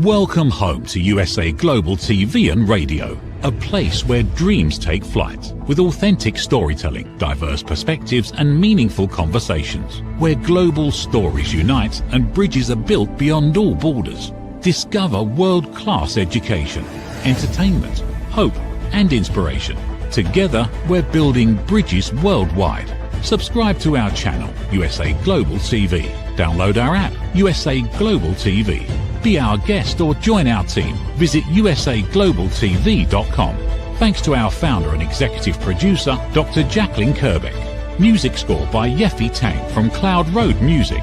Welcome home to USA Global TV and Radio, a place where dreams take flight, with authentic storytelling, diverse perspectives and meaningful conversations, where global stories unite and bridges are built beyond all borders. Discover world-class education, entertainment, hope and inspiration. Together, we're building bridges worldwide. Subscribe to our channel, USA Global TV. Download our app, USA Global TV. Be our guest or join our team. Visit usaglobaltv.com. Thanks to our founder and executive producer, Dr. Jacalyn Kerbeck. Music score by Yeffy Tang from Cloud Road Music.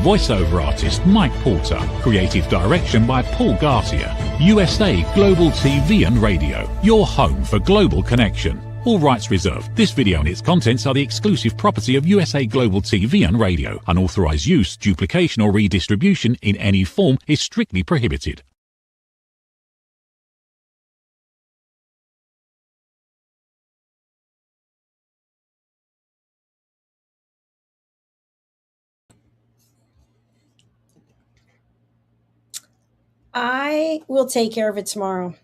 Voiceover artist Mike Porter. Creative direction by Paul Garcia. USA Global TV and Radio. Your home for global connection. All rights reserved. This video and its contents are the exclusive property of USA Global TV and Radio. Unauthorized use, duplication or redistribution in any form is strictly prohibited. I will take care of it tomorrow.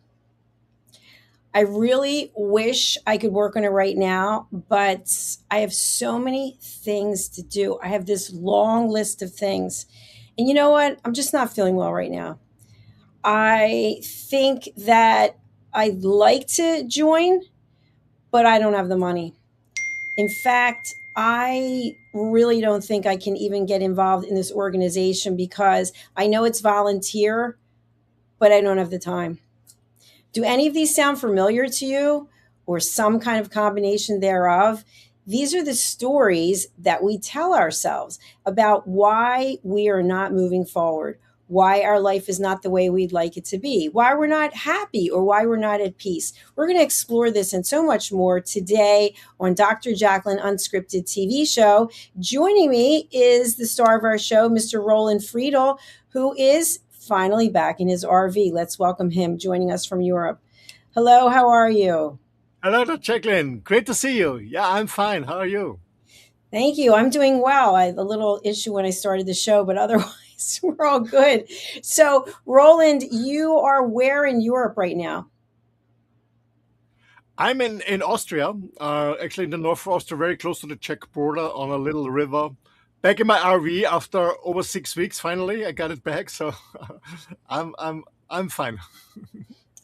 I really wish I could work on it right now, but I have so many things to do. I have this long list of things. And you know what? I'm just not feeling well right now. I think that I'd like to join, but I don't have the money. In fact, I really don't think I can even get involved in this organization because I know it's volunteer, but I don't have the time. Do any of these sound familiar to you or some kind of combination thereof? These are the stories that we tell ourselves about why we are not moving forward, why our life is not the way we'd like it to be, why we're not happy or why we're not at peace. We're going to explore this and so much more today on Dr. Jacalyn Unscripted TV show. Joining me is the star of our show, Mr. Roland Friedl, who is finally back in his RV. Let's welcome him, joining us from Europe. Hello, how are you? Hello, Jacalyn. Great to see you. Yeah, I'm fine. How are you? Thank you. I'm doing well. I had a little issue when I started the show, but otherwise we're all good. So, Roland, you are where in Europe right now? I'm in Austria, actually in the north of Austria, very close to the Czech border on a little river. Back in my RV after over 6 weeks. Finally, I got it back, so I'm fine.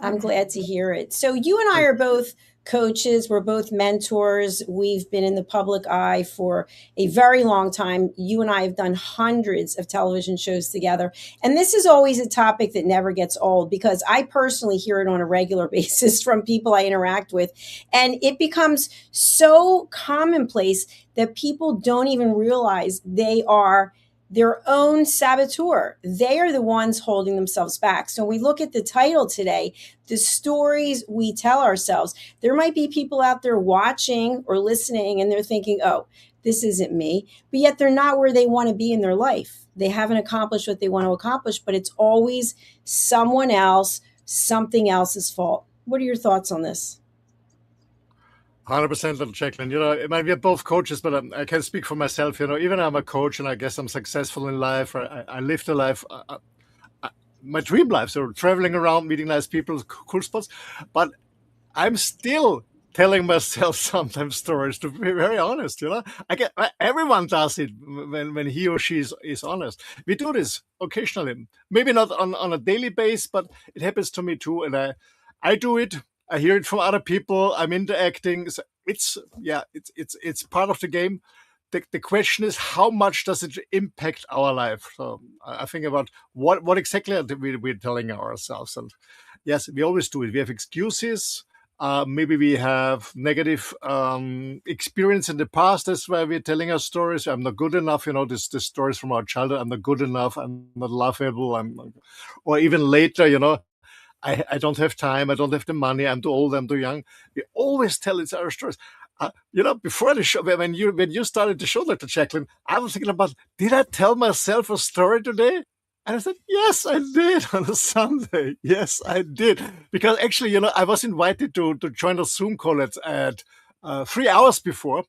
I'm glad to hear it. So you and I are both coaches. We're both mentors. We've been in the public eye for a very long time. You and I have done hundreds of television shows together. And this is always a topic that never gets old because I personally hear it on a regular basis from people I interact with. And it becomes so commonplace that people don't even realize they are their own saboteur. They are the ones holding themselves back. So we look at the title today, the stories we tell ourselves. There might be people out there watching or listening and they're thinking, oh, this isn't me, but yet they're not where they want to be in their life. They haven't accomplished what they want to accomplish, but it's always someone else, something else's fault. What are your thoughts on this? 100%, Jacalyn. We're both coaches, but I can speak for myself. Even I'm a coach, and I guess I'm successful in life. I live the life, my dream life. So traveling around, meeting nice people, cool spots. But I'm still telling myself sometimes stories. To be very honest, everyone does it when he or she is honest. We do this occasionally, maybe not on a daily basis, but it happens to me too, and I do it. I hear it from other people. I'm interacting. So it's part of the game. The question is, how much does it impact our life? So I think about what exactly are we're telling ourselves. And yes, we always do it. We have excuses. Maybe we have negative experience in the past. That's why we're telling our stories. I'm not good enough. This stories from our childhood. I'm not good enough. I'm not lovable. Or even later, I don't have time. I don't have the money. I'm too old. I'm too young. We always tell each other stories. Before the show, when you started the show, Dr. Jacalyn, I was thinking about, did I tell myself a story today? And I said, yes, I did on a Sunday. Yes, I did. Because actually, I was invited to join a Zoom call at 3 hours before.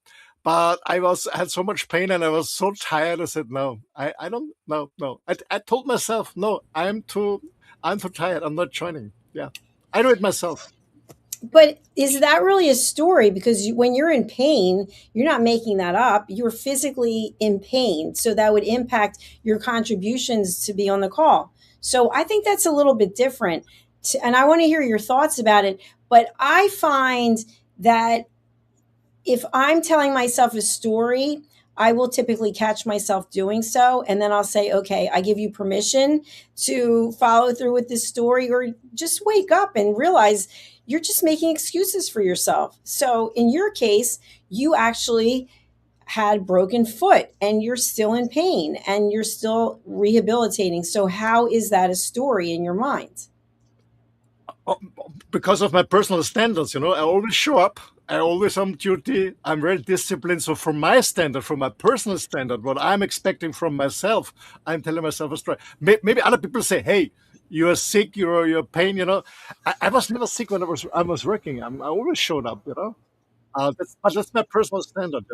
But I had so much pain and I was so tired. I said, no, I don't, no. I told myself, no, I'm too tired. I'm not joining. Yeah, I do it myself. But is that really a story? Because when you're in pain, you're not making that up. You're physically in pain. So that would impact your contributions to be on the call. So I think that's a little bit different. And I want to hear your thoughts about it. But I find that if I'm telling myself a story, I will typically catch myself doing so. And then I'll say, okay, I give you permission to follow through with this story, or just wake up and realize you're just making excuses for yourself. So in your case, you actually had broken foot and you're still in pain and you're still rehabilitating. So how is that a story in your mind? Because of my personal standards, I always show up. I always on duty. I'm very disciplined. So from my standard, from my personal standard, what I'm expecting from myself, I'm telling myself a story. Maybe other people say, hey, you are sick, you're pain, I was never sick when I was working. I always showed up, that's my personal standard,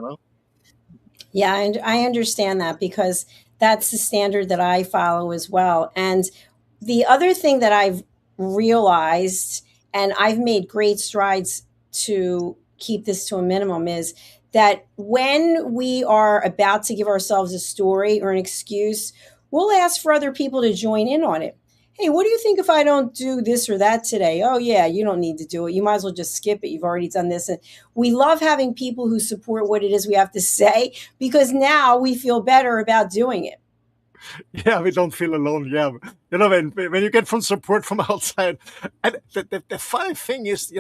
Yeah, and I understand that because that's the standard that I follow as well. And the other thing that I've realized, and I've made great strides to keep this to a minimum, is that when we are about to give ourselves a story or an excuse, we'll ask for other people to join in on it. Hey, what do you think if I don't do this or that today? Oh, yeah, you don't need to do it. You might as well just skip it. You've already done this. And we love having people who support what it is we have to say, because now we feel better about doing it. Yeah, we don't feel alone. Yeah, when you get from support from outside, and the funny thing is,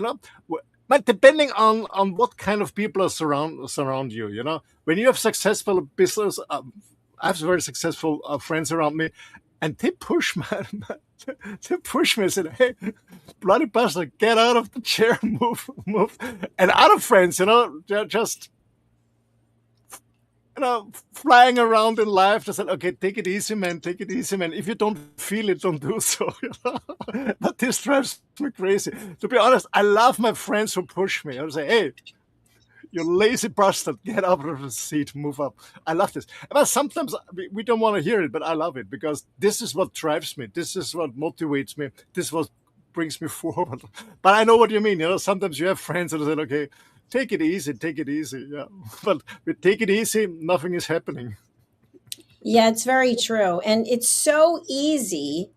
but depending on what kind of people are surround you, when you have successful business, I have very successful friends around me, and they push they push me and said, "Hey, bloody bastard, get out of the chair, move." And other friends, they're just flying around in life. They said, okay, take it easy, man. Take it easy, man. If you don't feel it, don't do so. But this drives me crazy. To be honest, I love my friends who push me. I would say, hey, you lazy bastard, get up out of the seat, move up. I love this. But sometimes we don't want to hear it, but I love it because this is what drives me. This is what motivates me. This is what brings me forward. But I know what you mean. Sometimes you have friends that say, okay, take it easy, take it easy. Yeah. But with take it easy, nothing is happening. Yeah, it's very true. And it's so easy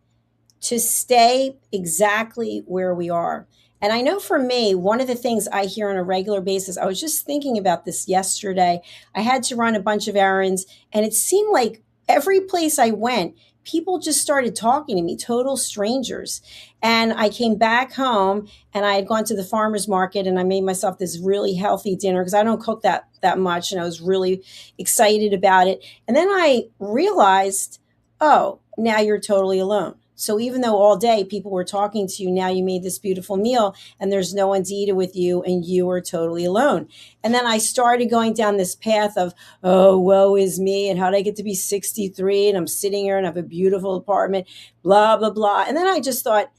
to stay exactly where we are. And I know for me, one of the things I hear on a regular basis, I was just thinking about this yesterday. I had to run a bunch of errands, and it seemed like every place I went, people just started talking to me, total strangers. And I came back home and I had gone to the farmer's market and I made myself this really healthy dinner because I don't cook that much. And I was really excited about it. And then I realized, oh, now you're totally alone. So even though all day people were talking to you, now you made this beautiful meal and there's no one to eat it with you and you are totally alone. And then I started going down this path of, oh, woe is me. And how did I get to be 63? And I'm sitting here and I have a beautiful apartment, blah, blah, blah. And then I just thought,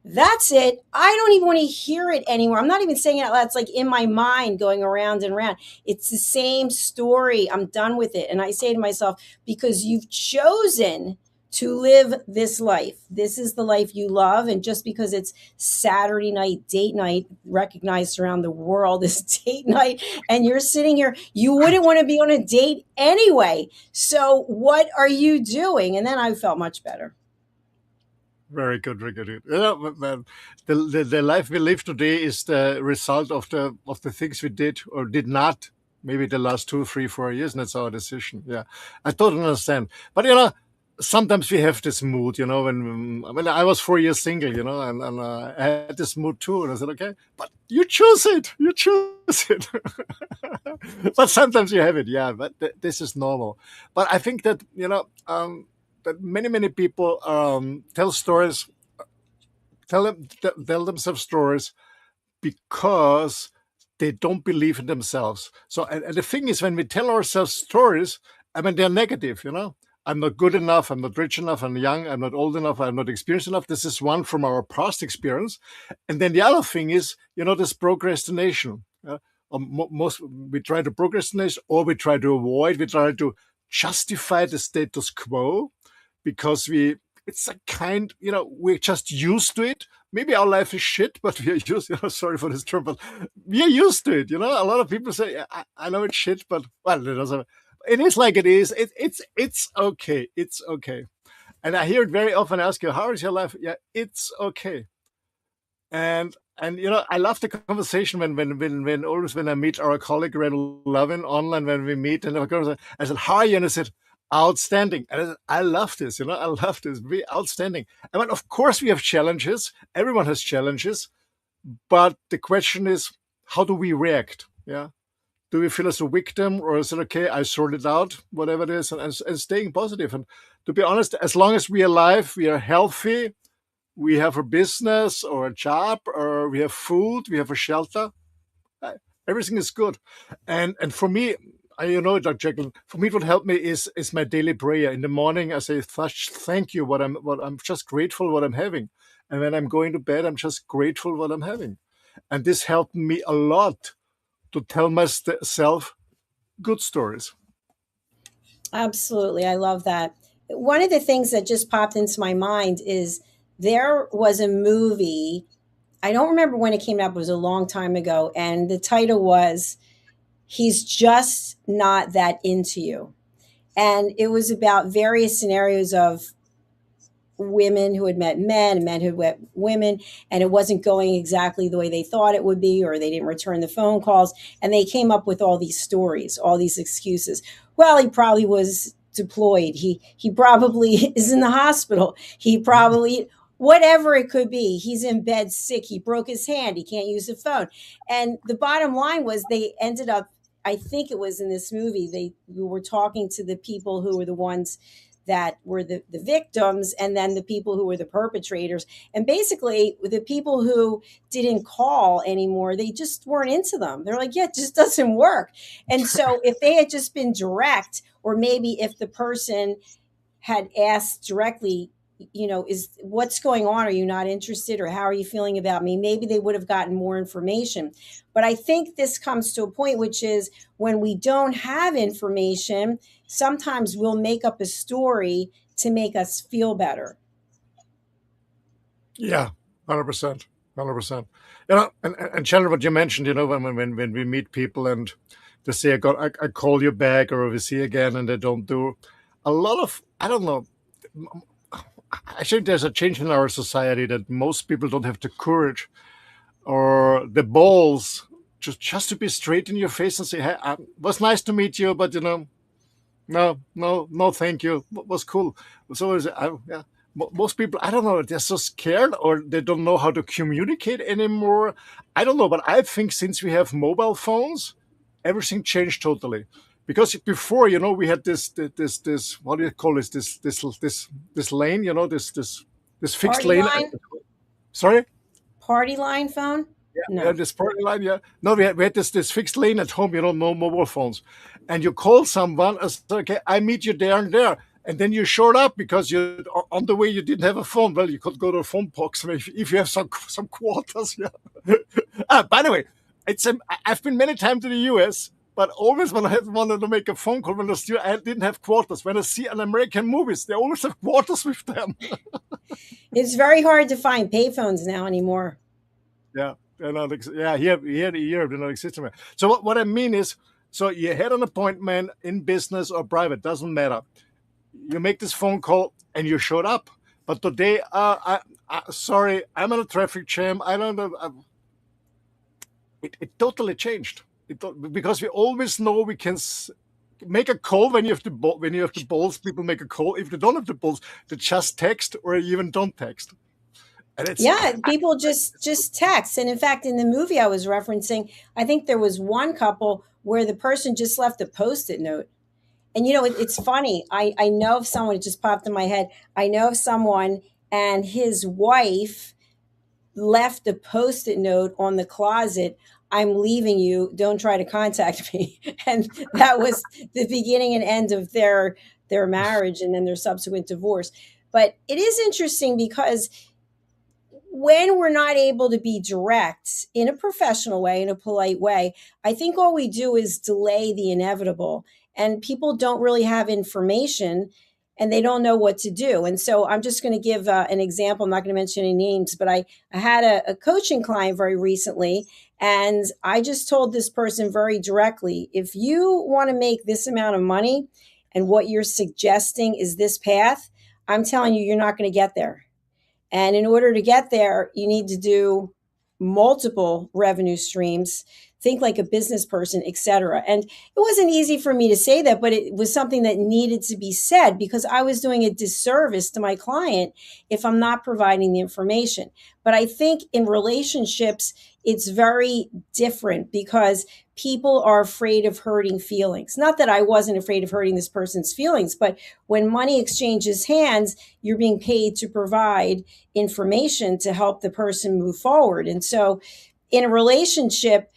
that's it. I don't even want to hear it anymore. I'm not even saying it out loud. It's like in my mind going around and around. It's the same story. I'm done with it. And I say to myself, because you've chosen to live this life. This is the life you love. And just because it's Saturday night, date night, recognized around the world as date night, and you're sitting here, you wouldn't want to be on a date anyway. So what are you doing? And then I felt much better. Very good, very good. The life we live today is the result of the things we did or did not, maybe the last 2, 3, 4 years, and that's our decision. Yeah, I totally understand. But sometimes we have this mood, when I was 4 years single, and I had this mood too, and I said, okay, but you choose it, But sometimes you have it, yeah. But this is normal. But I think that that many people tell stories, tell themselves stories because they don't believe in themselves. So, and the thing is, when we tell ourselves stories, I mean, they're negative, I'm not good enough, I'm not rich enough, I'm young, I'm not old enough, I'm not experienced enough. This is one from our past experience. And then the other thing is, this procrastination. Most we try to procrastinate, or we try to avoid, we try to justify the status quo because we it's a kind, we're just used to it. Maybe our life is shit, but we are used, sorry for this term, but we are used to it. A lot of people say, I know it's shit, but well, it is like it is. It's okay. It's okay. And I hear it very often ask you, how is your life? Yeah, it's okay. And I love the conversation when always when I meet our colleague Red Lovin online when we meet, and I said, how are you? And I said, outstanding. And I said, I love this, I love this, be outstanding. I mean, of course we have challenges. Everyone has challenges, but the question is, how do we react? Yeah. Do we feel as a victim, or is it okay? I sort it out, whatever it is, and staying positive. And to be honest, as long as we are alive, we are healthy, we have a business or a job, or we have food, we have a shelter, everything is good. And for me, Dr. Jacalyn, for me, what helped me is my daily prayer. In the morning, I say, thank you, what I'm just grateful what I'm having. And when I'm going to bed, I'm just grateful what I'm having. And this helped me a lot to tell myself good stories. Absolutely. I love that. One of the things that just popped into my mind is there was a movie. I don't remember when it came out, but it was a long time ago. And the title was He's Just Not That Into You. And it was about various scenarios of women who had met men and men who had met women, and it wasn't going exactly the way they thought it would be, or they didn't return the phone calls. And they came up with all these stories, all these excuses. Well, he probably was deployed. He probably is in the hospital. He probably, whatever it could be, he's in bed sick. He broke his hand. He can't use the phone. And the bottom line was they ended up, I think it was in this movie, they were talking to the people who were the ones that were the victims, and then the people who were the perpetrators. And basically, the people who didn't call anymore, they just weren't into them. They're like, yeah, it just doesn't work. And so if they had just been direct, or maybe if the person had asked directly, is what's going on? Are you not interested? Or how are you feeling about me? Maybe they would have gotten more information. But I think this comes to a point, which is when we don't have information, sometimes we'll make up a story to make us feel better. Yeah, 100%. 100%. And Chandler, what you mentioned, when we meet people and they say, I call you back, or we see again, and they don't do a lot of, I don't know. I think there's a change in our society that most people don't have the courage or the balls just to be straight in your face and say, hey, it was nice to meet you, but no, thank you. It was cool. So yeah. Most people, I don't know, they're so scared, or they don't know how to communicate anymore. I don't know, but I think since we have mobile phones, everything changed totally. Because before, we had this what do you call this lane, this fixed Party lane. line? Sorry? Party line phone? Yeah, No. we had this party line, yeah. No, we had this fixed lane at home, no mobile phones. And you call someone and say, okay, I meet you there and there. And then you showed up because you on the way you didn't have a phone. Well, you could go to a phone box if you have some quarters. Yeah. By the way, I've been many times to the US, but always when I wanted to make a phone call, I didn't have quarters. When I see an American movies, they always have quarters with them. It's very hard to find payphones now anymore. Yeah, they're not. Here they're not existing. So what I mean is, so you had an appointment in business or private, doesn't matter. You make this phone call and you showed up. But today, sorry, I'm in a traffic jam. I don't know. It totally changed. Because we always know we can make a call when you have the balls. People make a call. If they don't have the balls, they just text or even don't text. People just text. And in fact, in the movie I was referencing, I think there was one couple where the person just left a Post-it note. And, it's funny. I know of someone, it just popped in my head. I know of someone, and his wife left a Post-it note on the closet. I'm leaving you. Don't try to contact me. And that was the beginning and end of their marriage, and then their subsequent divorce. But it is interesting because when we're not able to be direct in a professional way, in a polite way, I think all we do is delay the inevitable. And people don't really have information. and they don't know what to do. And so I'm just going to give an example. I'm not going to mention any names, but I had a coaching client very recently, and I just told this person very directly, if you want to make this amount of money and what you're suggesting is this path, I'm telling you, you're not going to get there. And in order to get there, you need to do multiple revenue streams, think like a business person, et cetera. And it wasn't easy for me to say that, but it was something that needed to be said because I was doing a disservice to my client if I'm not providing the information. But I think in relationships, it's very different because people are afraid of hurting feelings. Not that I wasn't afraid of hurting this person's feelings, but when money exchanges hands, you're being paid to provide information to help the person move forward. And so in a relationship,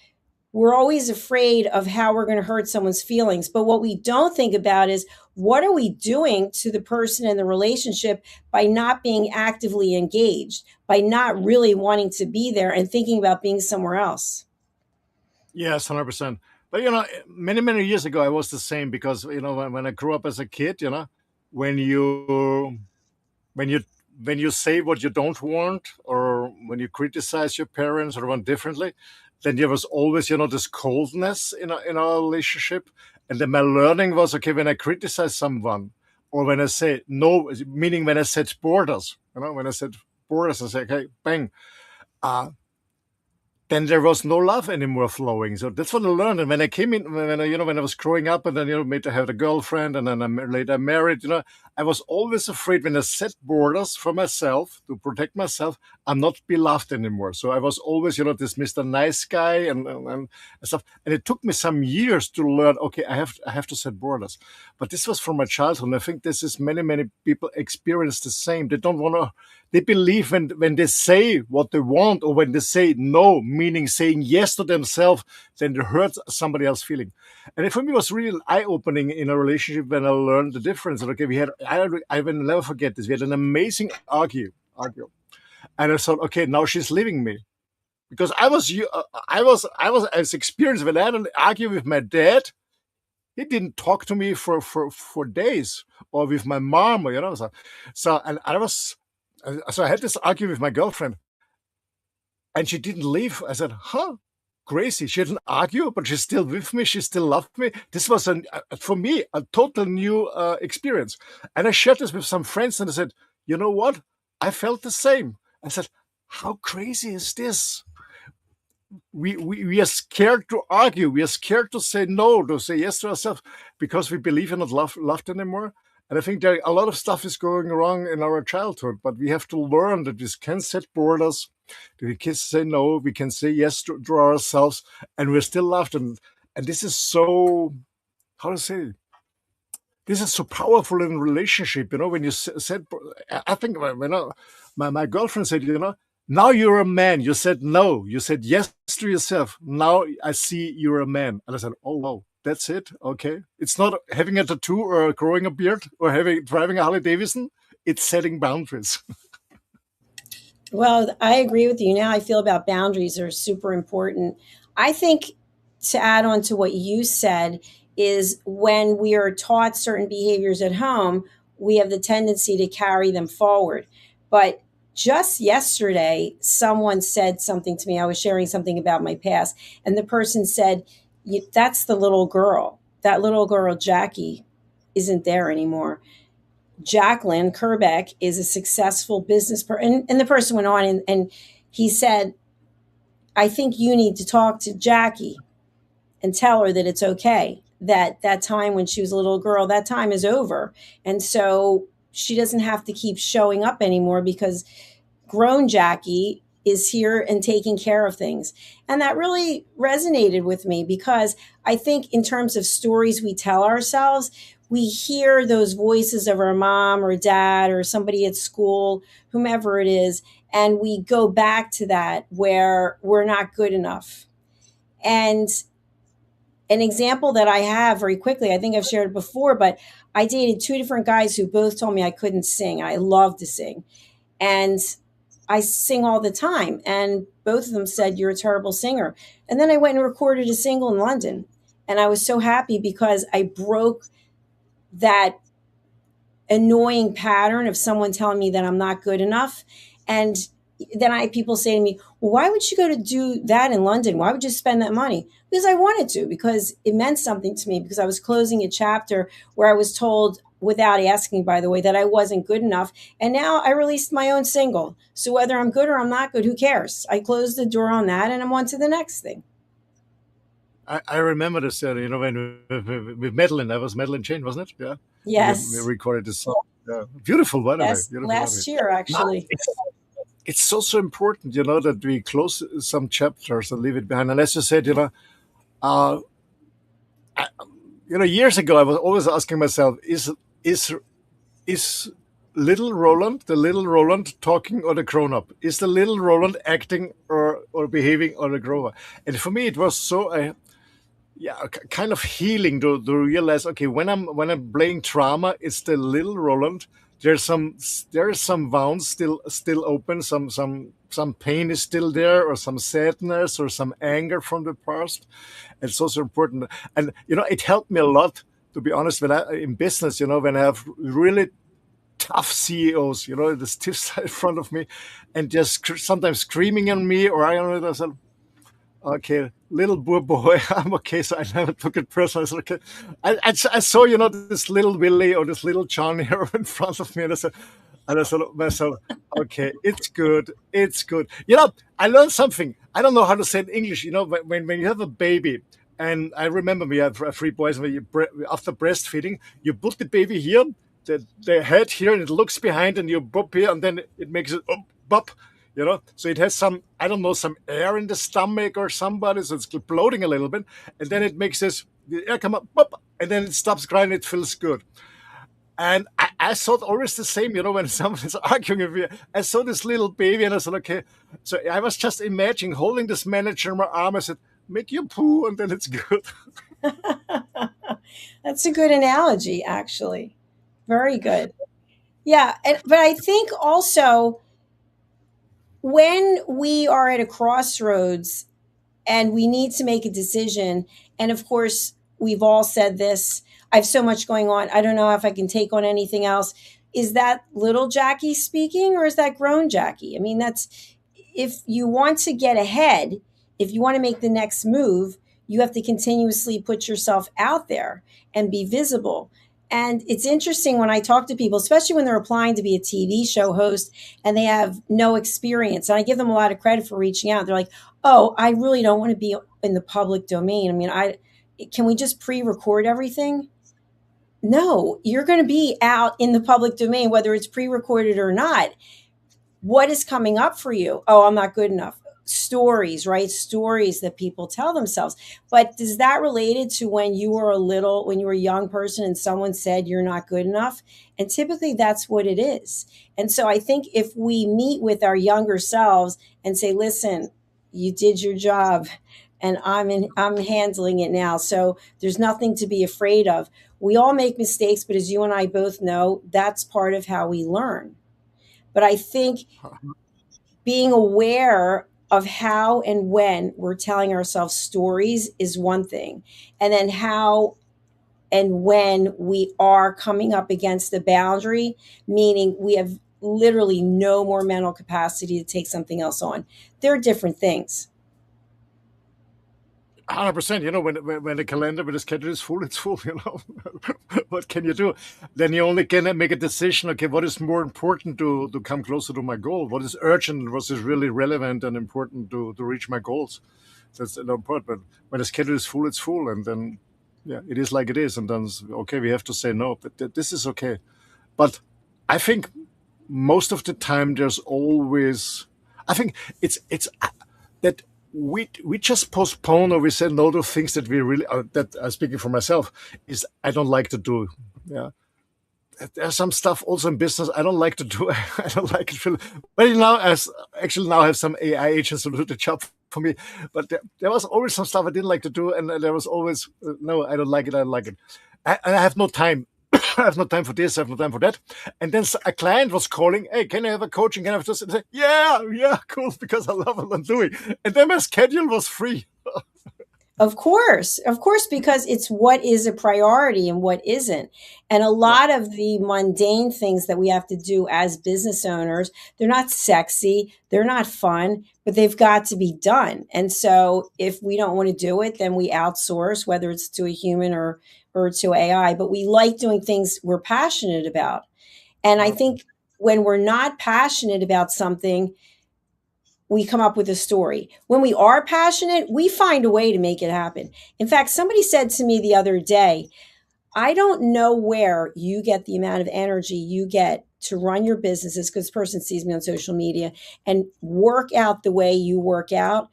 we're always afraid of how we're going to hurt someone's feelings. But what we don't think about is what are we doing to the person in the relationship by not being actively engaged, by not really wanting to be there and thinking about being somewhere else. Yes, 100%. But many years ago, I was the same because when I grew up as a kid, when you when you when you say what you don't want, or when you criticize your parents or want differently, then there was always this coldness in our relationship. And then my learning was, okay, when I criticize someone, or when I say no, meaning when I set borders, when I set borders, I say, okay, bang, then there was no love anymore flowing. So that's what I learned. And when I came in, when I was growing up, and then made to have a girlfriend, and then later married, I was always afraid when I set borders for myself to protect myself, I'm not be loved anymore. So I was always, this Mr. Nice Guy and stuff. And it took me some years to learn, okay, I have to set borders. But this was from my childhood. And I think this is many people experience the same. They don't want to. They believe when they say what they want, or when they say no, meaning saying yes to themselves, then it hurts somebody else's feeling. And for me, it was really eye-opening in a relationship when I learned the difference. Okay, I will never forget this. We had an amazing argue, and I thought, okay, now she's leaving me, because I was as experienced when I had an argument with my dad. He didn't talk to me for days, or with my mom, So I had this argument with my girlfriend, and she didn't leave. I said, crazy. She didn't argue, but she's still with me. She still loved me. This was, for me, a total new experience. And I shared this with some friends, and I said, you know what? I felt the same. I said, how crazy is this? We are scared to argue. We are scared to say no, to say yes to ourselves, because we believe we're not loved anymore. And I think a lot of stuff is going wrong in our childhood, but we have to learn that we can set borders, that we can say no, we can say yes to ourselves, and we're still loved. And this is so, how to say, this is so powerful in a relationship, when you said, I think my girlfriend said, now you're a man. You said no. You said yes to yourself. Now I see you're a man. And I said, oh, wow. That's it. Okay. It's not having a tattoo or growing a beard or driving a Harley Davidson. It's setting boundaries. Well, I agree with you. Now I feel about boundaries are super important. I think, to add on to what you said, is when we are taught certain behaviors at home, we have the tendency to carry them forward. But just yesterday, someone said something to me. I was sharing something about my past, and the person said, that's the little girl. That little girl, Jackie, isn't there anymore. Jacalyn Kerbeck is a successful business person. And the person went on and he said, I think you need to talk to Jackie and tell her that it's okay. That time when she was a little girl, that time is over. And so she doesn't have to keep showing up anymore, because grown Jackie is here and taking care of things. And that really resonated with me, because I think in terms of stories we tell ourselves, we hear those voices of our mom or dad or somebody at school, whomever it is, and we go back to that where we're not good enough. And an example that I have very quickly, I think I've shared it before, but I dated two different guys who both told me I couldn't sing. I love to sing. And I sing all the time. And both of them said, you're a terrible singer. And then I went and recorded a single in London. And I was so happy because I broke that annoying pattern of someone telling me that I'm not good enough. And then I have people say to me, well, why would you go to do that in London? Why would you spend that money? Because I wanted to, because it meant something to me, because I was closing a chapter where I was told, without asking, by the way, that I wasn't good enough. And now I released my own single. So whether I'm good or I'm not good, who cares? I closed the door on that and I'm on to the next thing. I remember this, when with Madeline, that was Madeline Jane, wasn't it? Yeah. Yes. We recorded this song. Yeah. Beautiful, by the way. Yes, Beautiful, last year, actually. It's also important, that we close some chapters and leave it behind. And as you said, years ago, I was always asking myself, is little Roland, the little Roland, talking or the grown-up? Is the little Roland acting or behaving or the grown-up? And for me, it was so kind of healing to realize, okay, when I'm playing drama, it's the little Roland. There are some wounds still open, some pain is still there, or some sadness or some anger from the past. It's also important, and it helped me a lot, to be honest, when in business, when I have really tough CEOs, the stiff side in front of me, and just sometimes screaming on me, or I don't know, I said, okay, little poor boy, I'm okay. So I never took it personally. I said, okay. I saw, this little Willie or this little Johnny here in front of me, and I said to myself, okay, it's good. I learned something. I don't know how to say it in English. When you have a baby, and I remember we have 3 boys, and after breastfeeding, you put the baby here, the head here, and it looks behind, and you bop here, and then it makes it bop. So it has some air in the stomach or somebody, so it's bloating a little bit, and then it makes the air come up, pop, and then it stops crying, it feels good. And I thought always the same, when someone is arguing with me, I saw this little baby, and I said, okay, so I was just imagining holding this manager in my arm, I said, make you poo, and then it's good. That's a good analogy, actually. Very good. Yeah, but I think also, when we are at a crossroads and we need to make a decision, and of course, we've all said this, I have so much going on, I don't know if I can take on anything else. Is that little Jackie speaking, or is that grown Jackie? I mean, if you want to get ahead, if you want to make the next move, you have to continuously put yourself out there and be visible. And it's interesting when I talk to people, especially when they're applying to be a TV show host and they have no experience. And I give them a lot of credit for reaching out. They're like, oh, I really don't want to be in the public domain. I mean, can we just pre-record everything? No, you're going to be out in the public domain, whether it's pre-recorded or not. What is coming up for you? Oh, I'm not good enough. Stories, right? Stories that people tell themselves. But is that related to when you were a young person and someone said you're not good enough? And typically that's what it is. And so I think if we meet with our younger selves and say, listen, you did your job and I'm handling it now. So there's nothing to be afraid of. We all make mistakes, but as you and I both know, that's part of how we learn. But I think being aware of how and when we're telling ourselves stories is one thing. And then how and when we are coming up against the boundary, meaning we have literally no more mental capacity to take something else on. They're different things. 100%. When the calendar, when the schedule is full, it's full. What can you do? Then you only can make a decision. Okay, what is more important to come closer to my goal? What is urgent? What is really relevant and important to reach my goals? That's important. But when the schedule is full, it's full, and then it is like it is. And then okay, we have to say no. But this is okay. But I think most of the time there's always. I think it's that. We just postpone, or we say no to things that we really that speaking for myself is I don't like to do. Yeah, there's some stuff also in business I don't like to do. I don't like it. Well, now I have some AI agents to do the job for me, but there was always some stuff I didn't like to do, and there was always no, I don't like it. I don't like it. I have no time. I have no time for this, I have no time for that. And then a client was calling, hey, can I have a coaching? Can I have this? And I said, yeah, cool, because I love what I'm doing. And then my schedule was free. Of course, because it's what is a priority and what isn't. And a lot of the mundane things that we have to do as business owners, they're not sexy, they're not fun, but they've got to be done. And so if we don't want to do it, then we outsource, whether it's to a human or to AI. But we like doing things we're passionate about. And I think when we're not passionate about something, we come up with a story. When we are passionate, we find a way to make it happen. In fact, somebody said to me the other day, I don't know where you get the amount of energy you get to run your businesses, because this person sees me on social media, and work out the way you work out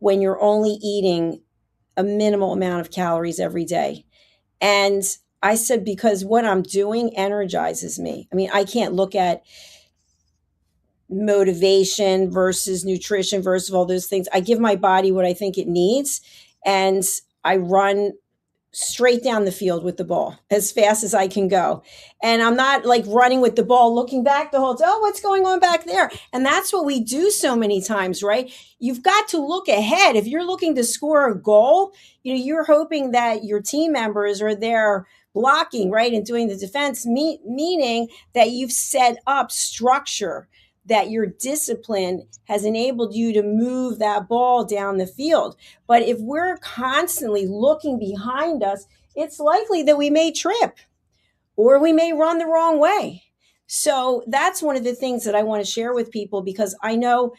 when you're only eating a minimal amount of calories every day. And I said, because what I'm doing energizes me. I mean, I can't look at motivation versus nutrition versus all those things. I give my body what I think it needs, and I run straight down the field with the ball as fast as I can go. And I'm not like running with the ball looking back the whole time, oh, what's going on back there? And that's what we do so many times, right? You've got to look ahead. If you're looking to score a goal, you're hoping that your team members are there blocking, right, and doing the defense, meaning that you've set up structure, that your discipline has enabled you to move that ball down the field. But if we're constantly looking behind us, it's likely that we may trip or we may run the wrong way. So that's one of the things that I want to share with people, because I know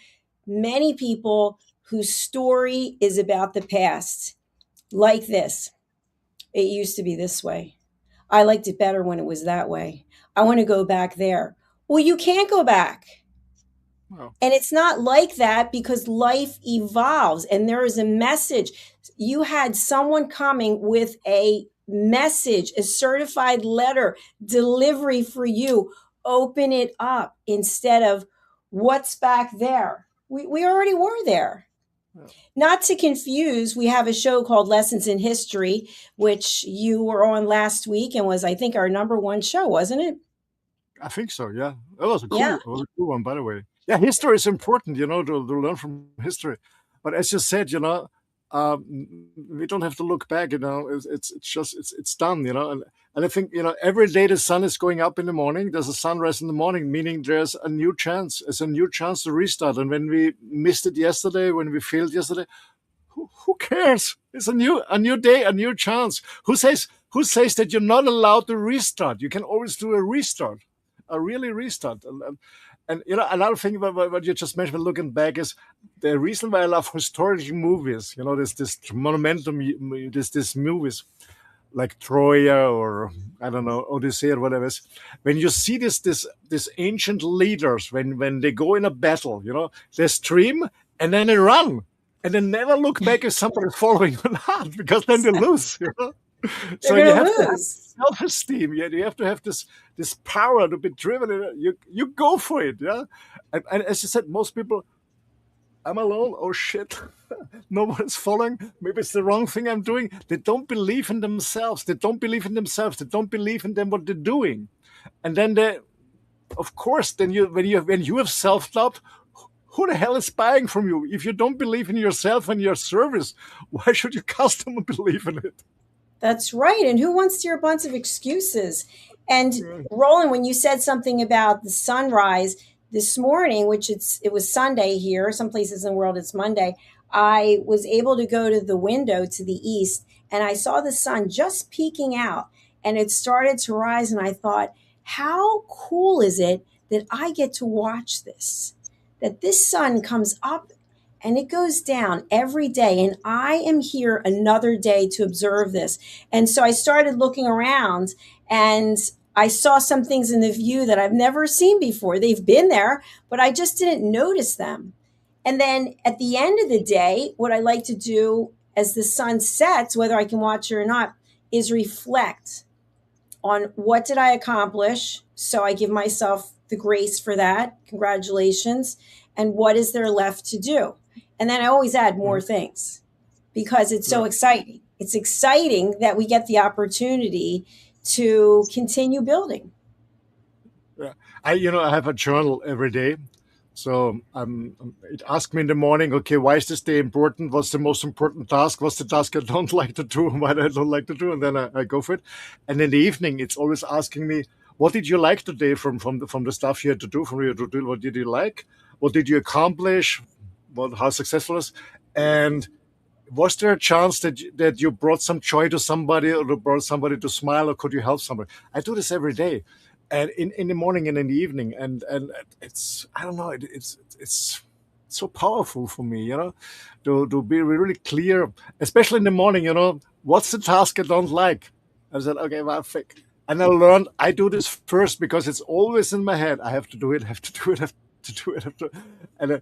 many people whose story is about the past, like this. It used to be this way. I liked it better when it was that way. I want to go back there. Well, you can't go back. Wow. And it's not like that, because life evolves and there is a message. You had someone coming with a message, a certified letter delivery for you. Open it up instead of what's back there. We already were there. Yeah. Not to confuse, we have a show called Lessons in History, which you were on last week and was, I think, our #1 show, wasn't it? I think so, yeah. It was a cool one, by the way. Yeah, history is important, to learn from history. But as you said, we don't have to look back, it's done, And I think, every day the sun is going up in the morning, there's a sunrise in the morning, meaning there's a new chance. It's a new chance to restart. And when we missed it yesterday, when we failed yesterday, who cares? It's a new day, a new chance. Who says that you're not allowed to restart? You can always do a restart, a really restart. And another thing about what you just mentioned, looking back, is the reason why I love historical movies. This monumental, this movies like Troya or I don't know, Odyssey or whatever. When you see this ancient leaders, when they go in a battle, they stream and then they run and they never look back if somebody's following or not, because then they lose. So you have to have self-esteem. You have to have this power to be driven. You go for it, yeah. And as you said, most people, I'm alone. Oh shit, nobody's following. Maybe it's the wrong thing I'm doing. They don't believe in themselves. They don't believe in what they're doing. And then of course, then when you have self-doubt, who the hell is buying from you? If you don't believe in yourself and your service, why should your customer believe in it? That's right. And who wants to hear a bunch of excuses? And Roland, when you said something about the sunrise this morning, which it was Sunday here, some places in the world it's Monday, I was able to go to the window to the east and I saw the sun just peeking out and it started to rise. And I thought, how cool is it that I get to watch this, that this sun comes up and it goes down every day. And I am here another day to observe this. And so I started looking around and I saw some things in the view that I've never seen before. They've been there, but I just didn't notice them. And then at the end of the day, what I like to do as the sun sets, whether I can watch it or not, is reflect on what did I accomplish. So I give myself the grace for that. Congratulations. And what is there left to do? And then I always add more things because it's so exciting. It's exciting that we get the opportunity to continue building. Yeah. I have a journal every day. So it asked me in the morning, okay, why is this day important? What's the most important task? What's the task I don't like to do? And why I don't like to do? And then I go for it. And in the evening, it's always asking me, what did you like today from the stuff you had to do, from your to do? What did you like? What did you accomplish? How successful is? And was there a chance that you brought some joy to somebody, or brought somebody to smile, or could you help somebody? I do this every day, and in the morning and in the evening, and it's, I don't know, it's so powerful for me, to be really clear, especially in the morning. What's the task I don't like? I said, okay, well, and I learned I do this first because it's always in my head. I have to do it. Have to do it. Have to do it. Have to, and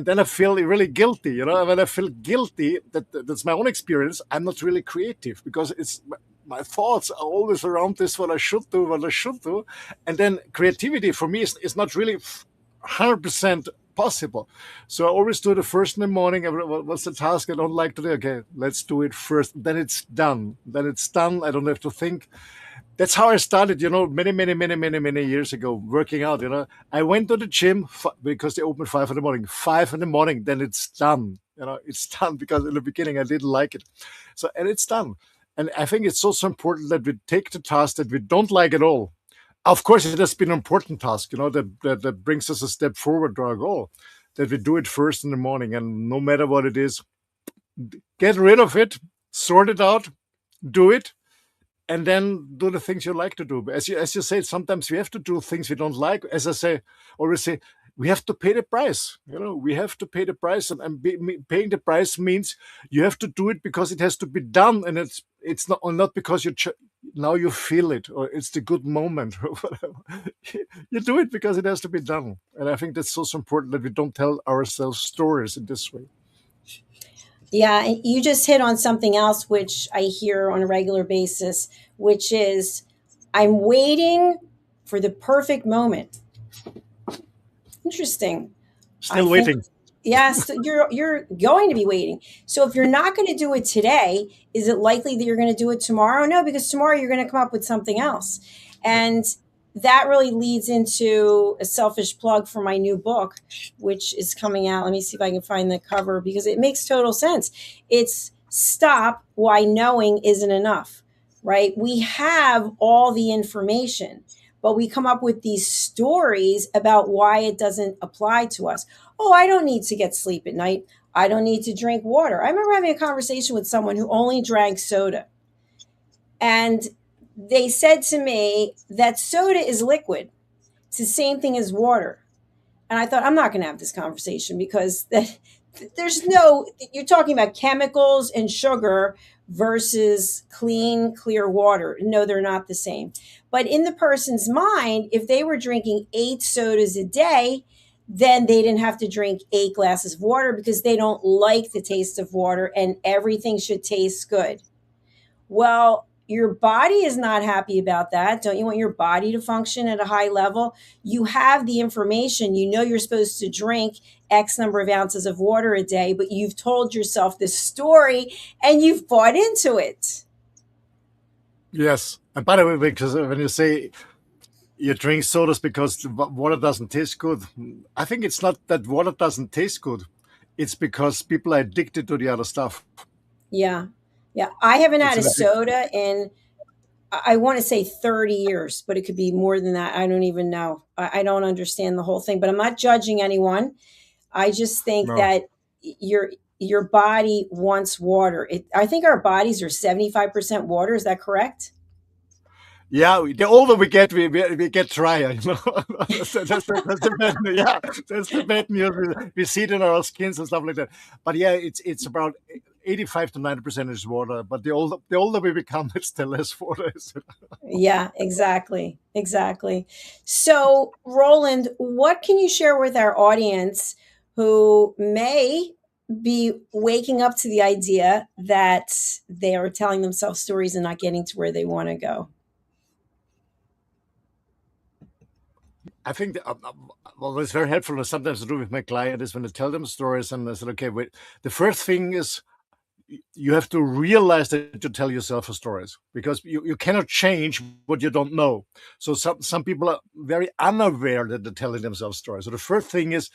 then I feel really guilty. And when I feel guilty, that's my own experience. I'm not really creative because it's my thoughts are always around this. What I should do, and then creativity for me is not really 100% possible. So I always do the first in the morning. What's the task I don't like today? Okay, let's do it first. Then it's done. I don't have to think. That's how I started, many years ago, working out. I went to the gym because they open 5 in the morning. 5 in the morning, then it's done. It's done because in the beginning I didn't like it. So, and it's done. And I think it's also important that we take the task that we don't like at all. Of course, it has been an important task, that brings us a step forward to our goal, that we do it first in the morning. And no matter what it is, get rid of it, sort it out, do it, and then do the things you like to do. As you say, sometimes we have to do things we don't like. As I always say, we have to pay the price. We have to pay the price, and paying the price means you have to do it because it has to be done, and it's not because now you feel it, or it's the good moment, or whatever. You do it because it has to be done, and I think that's so important that we don't tell ourselves stories in this way. Yeah, and you just hit on something else which I hear on a regular basis, which is I'm waiting for the perfect moment. Interesting. Still waiting. Yes, you're going to be waiting. So if you're not going to do it today, is it likely that you're going to do it tomorrow? No, because tomorrow you're going to come up with something else. And that really leads into a selfish plug for my new book, which is coming out. Let me see if I can find the cover because it makes total sense. It's Stop Why Knowing Isn't Enough, right? We have all the information, but we come up with these stories about why it doesn't apply to us. Oh, I don't need to get sleep at night. I don't need to drink water. I remember having a conversation with someone who only drank soda. And they said to me that soda is liquid. It's the same thing as water. And I thought, I'm not going to have this conversation because you're talking about chemicals and sugar versus clean, clear water. No, they're not the same. But in the person's mind, if they were drinking 8 sodas a day, then they didn't have to drink 8 glasses of water because they don't like the taste of water and everything should taste good. Well, your body is not happy about that. Don't you want your body to function at a high level? You have the information. You're supposed to drink X number of ounces of water a day, but you've told yourself this story and you've bought into it. Yes. And by the way, because when you say you drink sodas because water doesn't taste good, I think it's not that water doesn't taste good. It's because people are addicted to the other stuff. Yeah. Yeah. I haven't had a soda in, I want to say 30 years, but it could be more than that. I don't even know. I don't understand the whole thing, but I'm not judging anyone. I just think that your body wants water. I think our bodies are 75% water. Is that correct? Yeah, the older we get, we get drier. That's the bad news. Yeah, that's the bad news. We see it in our skins and stuff like that. But yeah, it's about 85 to 90% is water. But the older we become, it's the less water is. Yeah, exactly. So, Roland, what can you share with our audience who may be waking up to the idea that they are telling themselves stories and not getting to where they want to go? I think it's very helpful. And sometimes I do with my client is when I tell them stories, and I said, okay, wait. The first thing is you have to realize that you tell yourself a stories, because you cannot change what you don't know. So some people are very unaware that they're telling themselves stories. So the first thing is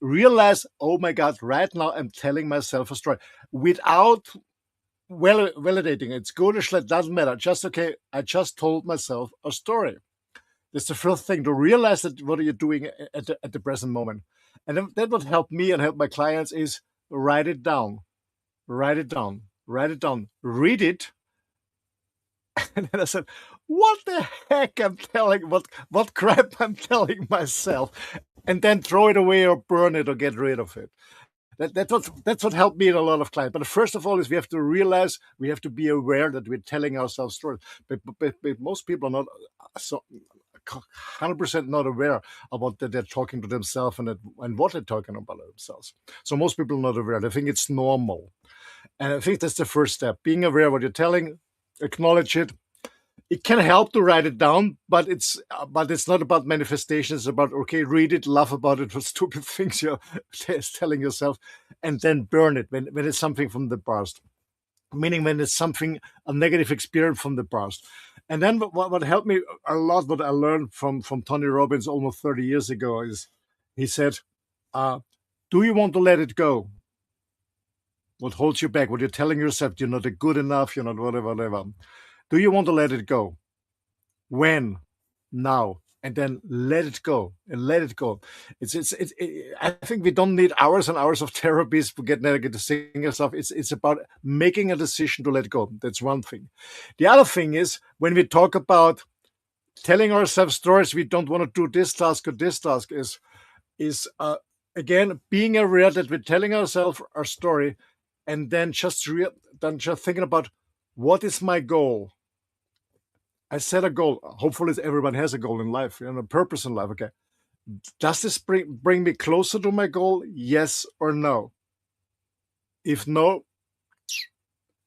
realize, oh my God, right now I'm telling myself a story without validating. It's good or it doesn't matter. Just okay, I just told myself a story. That's the first thing, to realize that what are you doing at the present moment. And then that would help me and help my clients is write it down. Write it down. Write it down. Read it. And then I said, what the heck I'm telling, what crap I'm telling myself. And then throw it away or burn it or get rid of it. That's what helped me in a lot of clients. But first of all is we have to realize, we have to be aware that we're telling ourselves stories. But most people are not so 100% not aware about that they're talking to themselves and what they're talking about themselves. So most people are not aware. They think it's normal. And I think that's the first step. Being aware of what you're telling, acknowledge it. It can help to write it down, but it's not about manifestation. It's about, okay, read it, laugh about it for stupid things you're telling yourself, and then burn it when it's something from the past. Meaning when it's something, a negative experience from the past. And then what helped me a lot, what I learned from Tony Robbins almost 30 years ago is, he said, do you want to let it go? What holds you back? What you're telling yourself, you're not good enough, you're not whatever. Do you want to let it go? When? Now. And then let it go and let it go. I think we don't need hours and hours of therapies to get negative thinking stuff. It's about making a decision to let go. That's one thing. The other thing is, when we talk about telling ourselves stories, we don't want to do this task or this task, is again being aware that we're telling ourselves our story, and then just thinking about, what is my goal? I set a goal. Hopefully everyone has a goal in life, a purpose in life. Okay. Does this bring me closer to my goal? Yes or no? If no,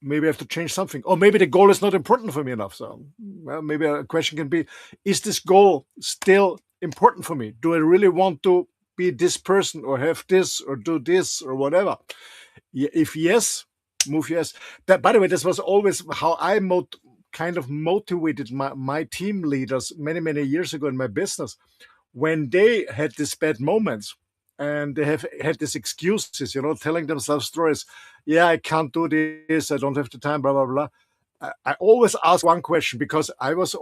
maybe I have to change something. Or maybe the goal is not important for me enough. So maybe a question can be, is this goal still important for me? Do I really want to be this person or have this or do this or whatever? If yes, move yes. By the way, this was always how I kind of motivated my team leaders many years ago in my business, when they had these bad moments and they have had these excuses, telling themselves stories. Yeah, I can't do this. I don't have the time, blah, blah, blah. I always ask one question, because I was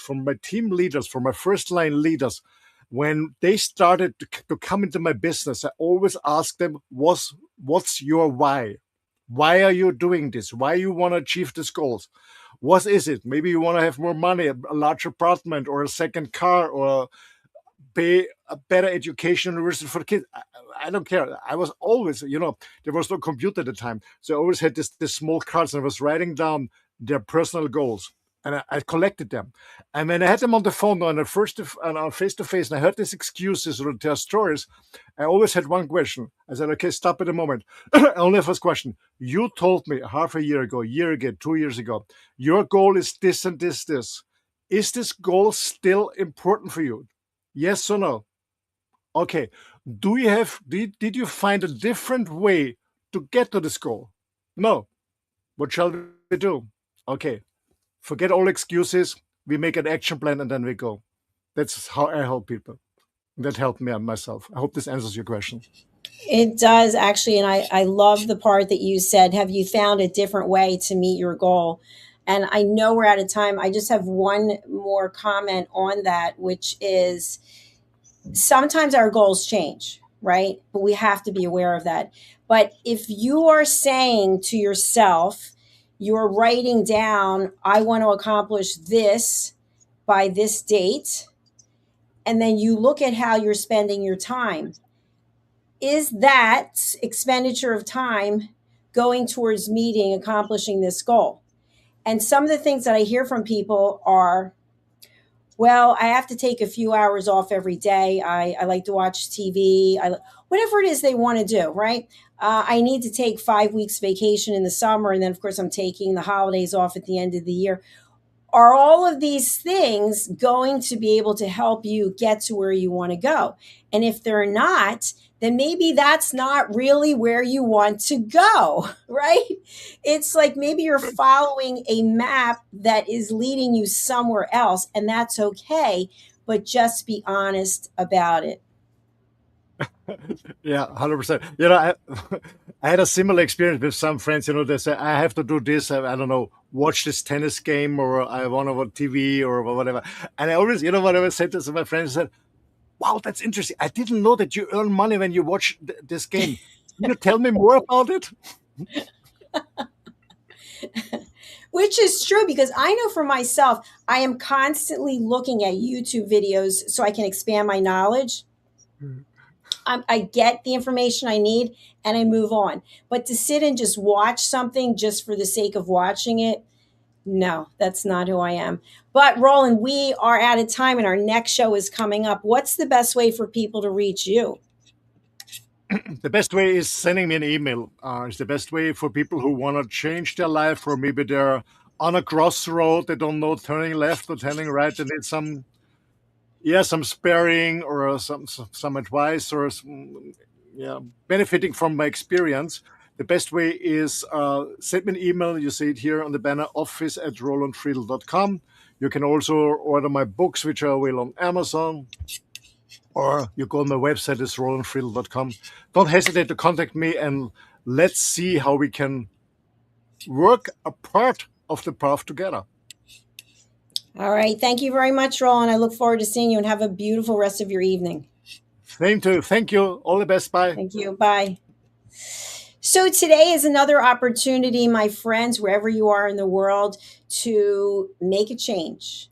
from my team leaders, from my first line leaders, when they started to come into my business, I always ask them, what's your why? Why are you doing this? Why you want to achieve these goals? What is it? Maybe you want to have more money, a large apartment, or a second car, or pay a better education university for the kids. I don't care. I was always, there was no computer at the time. So I always had this small cards, and I was writing down their personal goals. And I collected them. And when I had them on the phone on face-to-face, and I heard these excuses or their stories, I always had one question. I said, okay, stop at a moment. Only first question. You told me half a year ago, 2 years ago, your goal is this and this. Is this goal still important for you? Yes or no? Okay. Did you find a different way to get to this goal? No. What shall we do? Okay. Forget all excuses. We make an action plan and then we go. That's how I help people. That helped me and myself. I hope this answers your question. It does, actually. And I love the part that you said, have you found a different way to meet your goal? And I know we're out of time. I just have one more comment on that, which is, sometimes our goals change, right? But we have to be aware of that. But if you are saying to yourself, you're writing down, I want to accomplish this by this date, and then you look at how you're spending your time, is that expenditure of time going towards accomplishing this goal? And some of the things that I hear from people are, well, I have to take a few hours off every day. I like to watch TV, whatever it is they want to do, right? I need to take 5 weeks vacation in the summer. And then, of course, I'm taking the holidays off at the end of the year. Are all of these things going to be able to help you get to where you want to go? And if they're not, then maybe that's not really where you want to go, right? It's like maybe you're following a map that is leading you somewhere else, and that's okay, but just be honest about it. Yeah, 100%. You know, I had a similar experience with some friends. You know, they say, I have to do this. I don't know, watch this tennis game, or I want to watch TV or whatever. And I always, you know, what I always said to my friends, I said, wow, that's interesting. I didn't know that you earn money when you watch this game. Can you tell me more about it? Which is true, because I know for myself, I am constantly looking at YouTube videos so I can expand my knowledge. I get the information I need and I move on. But to sit and just watch something just for the sake of watching it, no, that's not who I am. But Roland, we are out of time and our next show is coming up. What's the best way for people to reach you? The best way is sending me an email. It's the best way for people who want to change their life, or maybe they're on a crossroad. They don't know turning left or turning right. They need some sparing or some advice, or benefiting from my experience. The best way is send me an email. You see it here on the banner, office@rolandfriedl.com. You can also order my books, which are available on Amazon, or you go on my website, it's rolandfriedl.com. Don't hesitate to contact me, and let's see how we can work a part of the path together. All right. Thank you very much, Roland. I look forward to seeing you, and have a beautiful rest of your evening. Same to you. Thank you. All the best. Bye. Thank you. Bye. So today is another opportunity, my friends, wherever you are in the world, to make a change,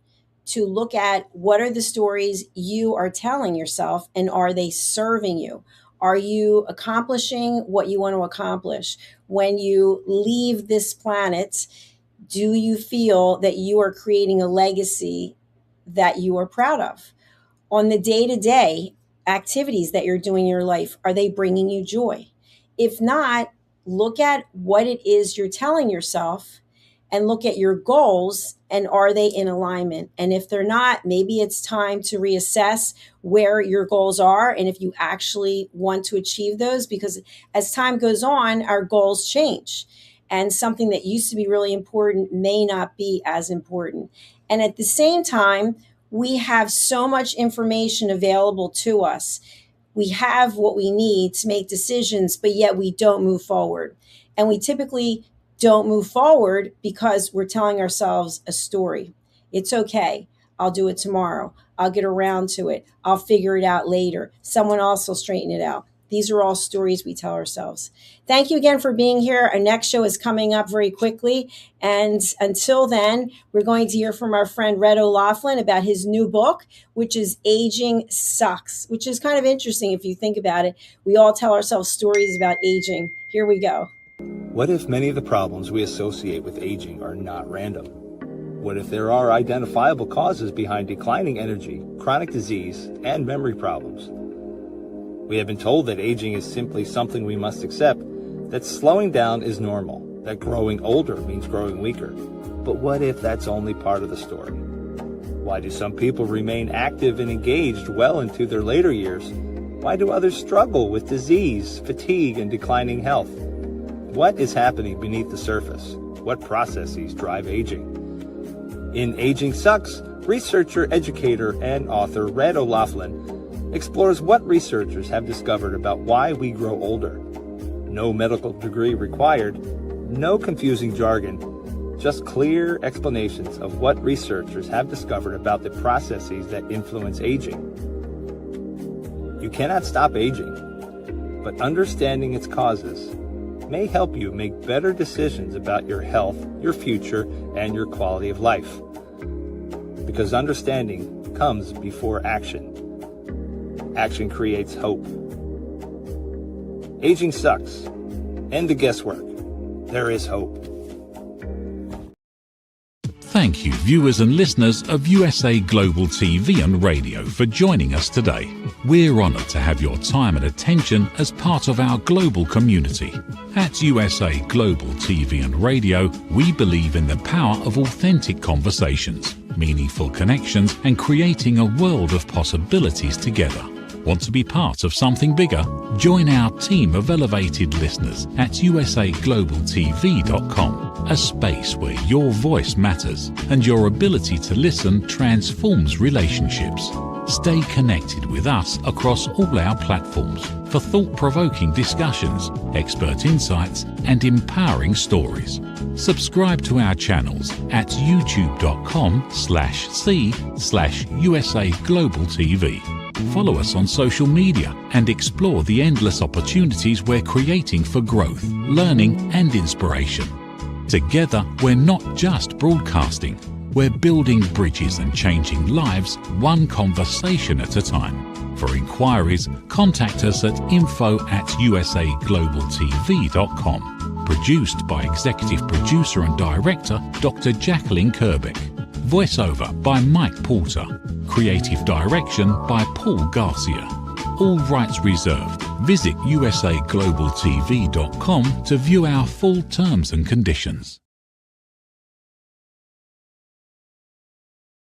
to look at what are the stories you are telling yourself, and are they serving you? Are you accomplishing what you want to accomplish? When you leave this planet, do you feel that you are creating a legacy that you are proud of? On the day-to-day activities that you're doing in your life, are they bringing you joy? If not, look at what it is you're telling yourself, and look at your goals, and are they in alignment? And if they're not, maybe it's time to reassess where your goals are and if you actually want to achieve those, because as time goes on, our goals change. And something that used to be really important may not be as important. And at the same time, we have so much information available to us. We have what we need to make decisions, but yet we don't move forward. And we typically don't move forward because we're telling ourselves a story. It's okay. I'll do it tomorrow. I'll get around to it. I'll figure it out later. Someone else will straighten it out. These are all stories we tell ourselves. Thank you again for being here. Our next show is coming up very quickly. And until then, we're going to hear from our friend Red O'Loughlin about his new book, which is Aging Sucks, which is kind of interesting if you think about it. We all tell ourselves stories about aging. Here we go. What if many of the problems we associate with aging are not random? What if there are identifiable causes behind declining energy, chronic disease, and memory problems? We have been told that aging is simply something we must accept, that slowing down is normal, that growing older means growing weaker. But what if that's only part of the story? Why do some people remain active and engaged well into their later years? Why do others struggle with disease, fatigue, and declining health? What is happening beneath the surface? What processes drive aging? In Aging Sucks, researcher, educator, and author Red O'Loughlin explores what researchers have discovered about why we grow older. No medical degree required, no confusing jargon, just clear explanations of what researchers have discovered about the processes that influence aging. You cannot stop aging, but understanding its causes may help you make better decisions about your health, your future, and your quality of life. Because understanding comes before action. Action creates hope. Aging sucks. End the guesswork. There is hope. Thank you, viewers and listeners of USA Global TV and Radio, for joining us today. We're honoured to have your time and attention as part of our global community. At USA Global TV and Radio, we believe in the power of authentic conversations, meaningful connections, and creating a world of possibilities together. Want to be part of something bigger? Join our team of elevated listeners at usaglobaltv.com, a space where your voice matters and your ability to listen transforms relationships. Stay connected with us across all our platforms for thought-provoking discussions, expert insights, and empowering stories. Subscribe to our channels at youtube.com/c/USA Global TV. Follow us on social media and explore the endless opportunities we're creating for growth, learning, and inspiration. Together, we're not just broadcasting, we're building bridges and changing lives one conversation at a time. For inquiries, contact us at info@usaglobaltv.com. Produced by Executive Producer and Director Dr. Jacalyn Kerbeck. Voiceover by Mike Porter. Creative Direction by Paul Garcia. All rights reserved. Visit usaglobaltv.com to view our full terms and conditions.